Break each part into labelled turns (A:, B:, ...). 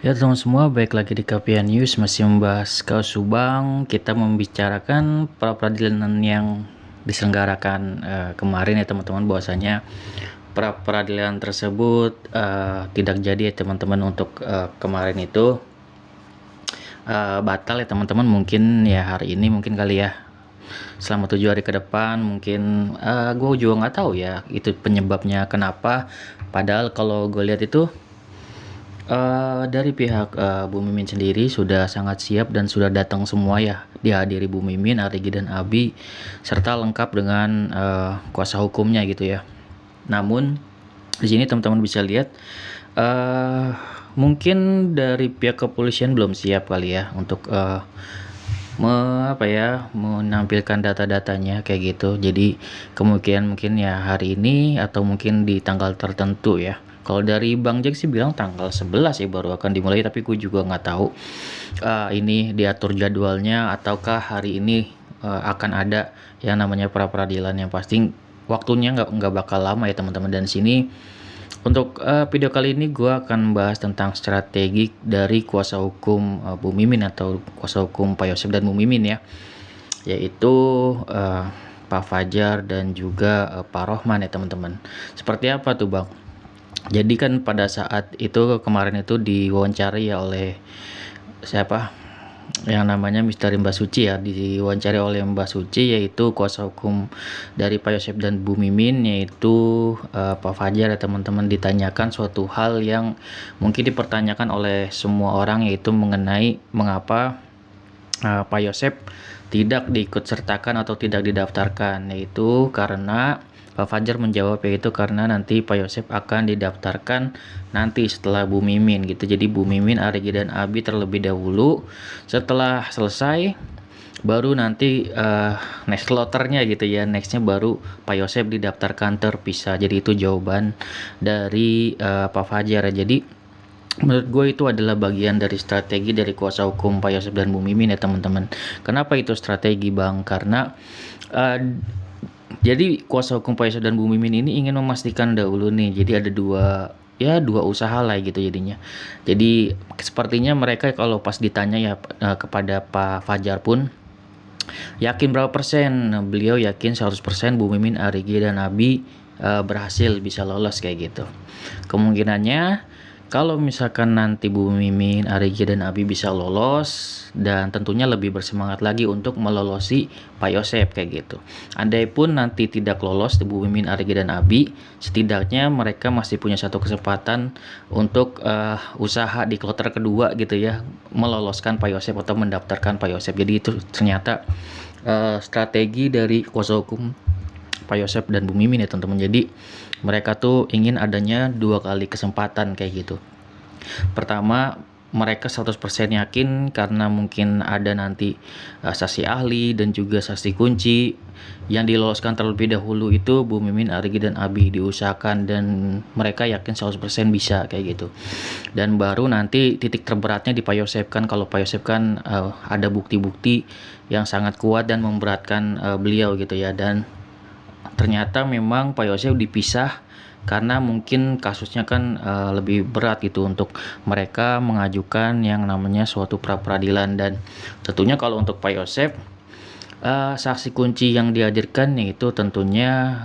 A: Ya teman semua, baik lagi di KPA News masih membahas kasus Subang. Kita membicarakan pra peradilan yang diselenggarakan kemarin ya teman-teman, bahwasanya pra peradilan tersebut tidak jadi ya teman-teman. Untuk kemarin itu batal ya teman-teman. Mungkin ya hari ini mungkin kali ya, selama 7 hari ke depan mungkin. Gue juga nggak tahu ya itu penyebabnya kenapa, padahal kalau gue lihat itu dari pihak Bu Mimin sendiri sudah sangat siap dan sudah datang semua ya, dihadiri Bu Mimin, Arigi dan Abi, serta lengkap dengan kuasa hukumnya gitu ya. Namun di sini teman-teman bisa lihat, mungkin dari pihak kepolisian belum siap kali ya untuk menampilkan data-datanya kayak gitu. Jadi kemungkinan mungkin ya hari ini atau mungkin di tanggal tertentu ya. Kalau dari Bang Jack sih bilang tanggal 11 ya baru akan dimulai, tapi gue juga nggak tahu ini diatur jadwalnya ataukah hari ini akan ada yang namanya pra peradilan. Yang pasti waktunya nggak bakal lama ya teman-teman. Dan sini untuk video kali ini gue akan membahas tentang strategi dari kuasa hukum Bu Mimin atau kuasa hukum Pak Yosef dan Bu Mimin ya, yaitu Pak Fajar dan juga Pak Rohman ya teman-teman. Seperti apa tuh Bang? Jadi kan pada saat itu kemarin itu diwawancari ya oleh siapa yang namanya Misteri Mbak Suci ya, diwawancari oleh Mbak Suci, yaitu kuasa hukum dari Pak Yosef dan Bu Mimin, yaitu Pak Fajar ya teman-teman. Ditanyakan suatu hal yang mungkin dipertanyakan oleh semua orang, yaitu mengenai mengapa Pak Yosef tidak diikut sertakan atau tidak didaftarkan, yaitu karena Pak Fajar menjawab yaitu karena nanti Pak Yosef akan didaftarkan nanti setelah Bu Mimin gitu. Jadi Bu Mimin, Arigi dan Abi terlebih dahulu, setelah selesai baru nanti next slotternya gitu ya, nextnya baru Pak Yosef didaftarkan terpisah. Jadi itu jawaban dari Pak Fajar. Jadi menurut gue itu adalah bagian dari strategi dari kuasa hukum Pak Yosef dan Bu Mimin ya teman-teman. Kenapa itu strategi Bang? Karena jadi kuasa hukum Pak Yosef dan Bu Mimin ini ingin memastikan dahulu nih. Jadi ada dua usaha lah gitu jadinya. Jadi sepertinya mereka kalau pas ditanya ya kepada Pak Fajar pun yakin berapa persen, beliau yakin 100% Bu Mimin, Arigi dan Abi berhasil bisa lolos kayak gitu. Kemungkinannya kalau misalkan nanti Bu Mimin, Arigi dan Abi bisa lolos, dan tentunya lebih bersemangat lagi untuk melolosi Pak Yosef kayak gitu. Andai pun nanti tidak lolos Bu Mimin, Arigi dan Abi, setidaknya mereka masih punya satu kesempatan untuk usaha di kloter kedua gitu ya, meloloskan Pak Yosef atau mendaftarkan Pak Yosef. Jadi itu ternyata strategi dari kuasa hukum Pak Yosef dan Bu Mimin ya teman-teman. Jadi mereka tuh ingin adanya 2 kali kesempatan kayak gitu. Pertama, mereka 100% yakin karena mungkin ada nanti saksi ahli dan juga saksi kunci yang diloloskan terlebih dahulu itu Bu Mimin, Arigi dan Abi diusahakan, dan mereka yakin 100% bisa kayak gitu. Dan baru nanti titik terberatnya di Pak Yosef kan, kalau Pak Yosef kan ada bukti-bukti yang sangat kuat dan memberatkan beliau gitu ya. Dan ternyata memang Pak Yosef dipisah karena mungkin kasusnya kan lebih berat gitu untuk mereka mengajukan yang namanya suatu pra peradilan. Dan tentunya kalau untuk Pak Yosef, saksi kunci yang dihadirkan yaitu tentunya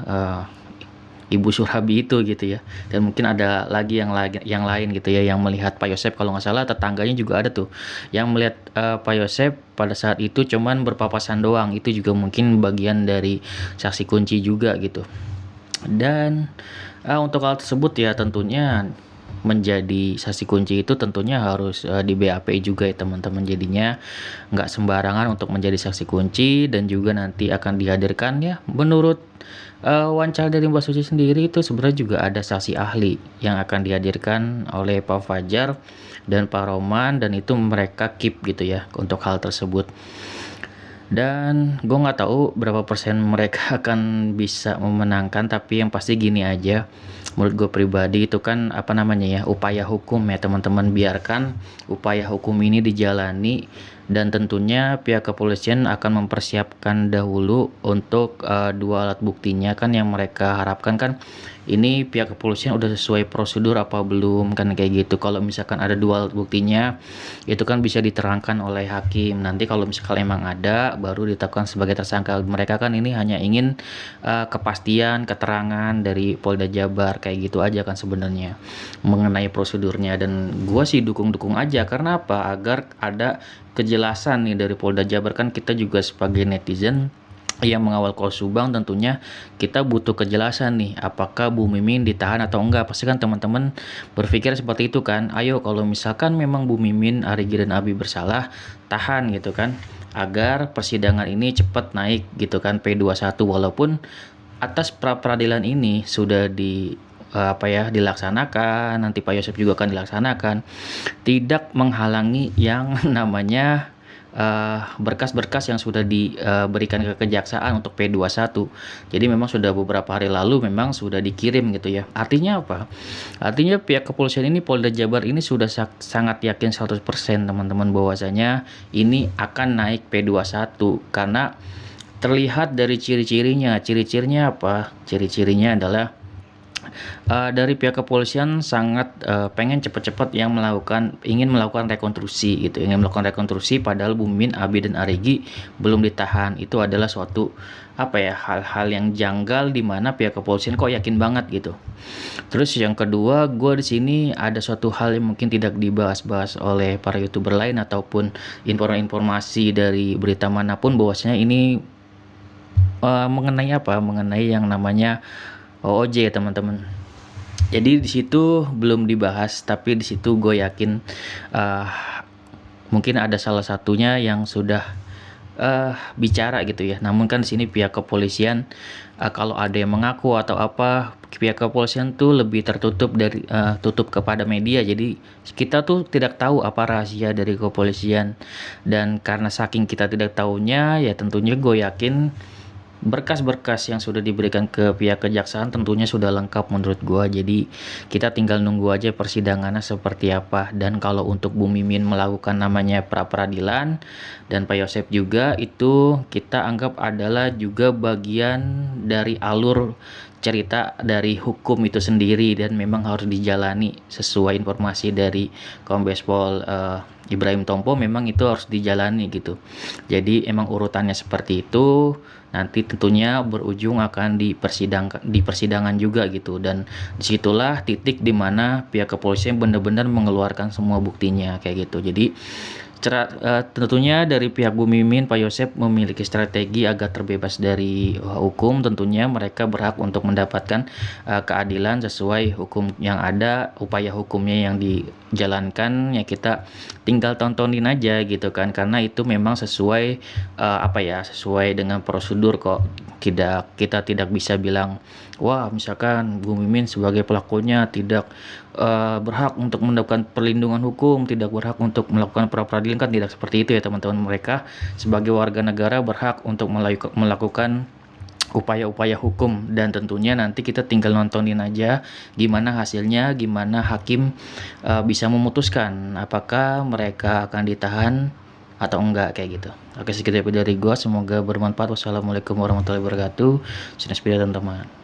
A: Ibu Surhabi itu gitu ya. Dan mungkin ada lagi yang lain gitu ya yang melihat Pak Yosef. Kalau nggak salah tetangganya juga ada tuh yang melihat Pak Yosef pada saat itu cuman berpapasan doang. Itu juga mungkin bagian dari saksi kunci juga gitu. Dan untuk hal tersebut ya tentunya menjadi saksi kunci itu tentunya harus di BAP juga ya teman-teman. Jadinya nggak sembarangan untuk menjadi saksi kunci, dan juga nanti akan dihadirkan ya, menurut wawancara dari Mbak Suci sendiri itu sebenarnya juga ada saksi ahli yang akan dihadirkan oleh Pak Fajar dan Pak Roman, dan itu mereka keep gitu ya untuk hal tersebut. Dan gue nggak tahu berapa persen mereka akan bisa memenangkan, tapi yang pasti gini aja, menurut gue pribadi itu kan apa namanya ya, upaya hukum ya teman-teman, biarkan upaya hukum ini dijalani, dan tentunya pihak kepolisian akan mempersiapkan dahulu untuk dua alat buktinya kan yang mereka harapkan kan. Ini pihak kepolisian udah sesuai prosedur apa belum kan, kayak gitu. Kalau misalkan ada dua alat buktinya itu kan bisa diterangkan oleh hakim. Nanti kalau misalkan emang ada baru ditetapkan sebagai tersangka. Mereka kan ini hanya ingin kepastian keterangan dari Polda Jabar, kayak gitu aja kan sebenarnya mengenai prosedurnya. Dan gua sih dukung-dukung aja, karena apa, agar ada kejelasan nih dari Polda Jabar. Kan kita juga sebagai netizen yang mengawal kasus Subang, tentunya kita butuh kejelasan nih, apakah Bu Mimin ditahan atau enggak. Pasti kan teman-teman berpikir seperti itu kan. Ayo kalau misalkan memang Bu Mimin, Arigi dan Abi bersalah, tahan gitu kan, agar persidangan ini cepat naik gitu kan P21. Walaupun atas pra peradilan ini sudah dilaksanakan, nanti Pak Yosef juga akan dilaksanakan, tidak menghalangi yang namanya berkas-berkas yang sudah diberikan ke kejaksaan untuk P21. Jadi memang sudah beberapa hari lalu memang sudah dikirim gitu ya. Artinya apa? Artinya pihak kepolisian ini, Polda Jabar ini sudah sangat yakin 100% teman-teman bahwasanya ini akan naik P21, karena terlihat dari ciri-cirinya. Ciri-cirinya apa? Ciri-cirinya adalah dari pihak kepolisian sangat pengen cepat-cepat ingin melakukan rekonstruksi gitu, ingin melakukan rekonstruksi, padahal Bu Mimin, Abi dan Arigi belum ditahan. Itu adalah suatu hal-hal yang janggal, di mana pihak kepolisian kok yakin banget gitu. Terus yang kedua, gue di sini ada suatu hal yang mungkin tidak dibahas-bahas oleh para YouTuber lain ataupun informasi dari berita manapun, bahwasanya ini mengenai yang namanya OOJ ya teman-teman. Jadi di situ belum dibahas, tapi di situ gue yakin mungkin ada salah satunya yang sudah bicara gitu ya. Namun kan di sini pihak kepolisian kalau ada yang mengaku atau apa, pihak kepolisian tuh lebih tertutup dari tutup kepada media. Jadi kita tuh tidak tahu apa rahasia dari kepolisian, dan karena saking kita tidak tahunya ya, tentunya gue yakin berkas-berkas yang sudah diberikan ke pihak kejaksaan tentunya sudah lengkap menurut gua. Jadi kita tinggal nunggu aja persidangannya seperti apa. Dan kalau untuk Bu Mimin melakukan namanya pra peradilan dan Pak Yosef juga, itu kita anggap adalah juga bagian dari alur cerita dari hukum itu sendiri, dan memang harus dijalani sesuai informasi dari Kombes Pol Ibrahim Tompo. Memang itu harus dijalani gitu. Jadi emang urutannya seperti itu. Nanti tentunya berujung akan di persidangan juga gitu, dan disitulah titik dimana pihak kepolisian benar-benar mengeluarkan semua buktinya kayak gitu. Jadi tentunya dari pihak Bu Mimin, Pak Yosef memiliki strategi agar terbebas dari hukum. Tentunya mereka berhak untuk mendapatkan keadilan sesuai hukum yang ada, upaya hukumnya yang dijalankan ya, kita tinggal tontonin aja gitu kan, karena itu memang sesuai sesuai dengan prosedur kok. Kita tidak bisa bilang wah misalkan Bu Mimin sebagai pelakunya tidak berhak untuk mendapatkan perlindungan hukum, tidak berhak untuk melakukan pra peradilan, kan tidak seperti itu ya teman-teman. Mereka sebagai warga negara berhak untuk melakukan upaya-upaya hukum, dan tentunya nanti kita tinggal nontonin aja gimana hasilnya, gimana hakim bisa memutuskan apakah mereka akan ditahan atau enggak kayak gitu. Oke, sekitar dari gua, semoga bermanfaat. Wassalamualaikum warahmatullahi wabarakatuh. Teman-teman.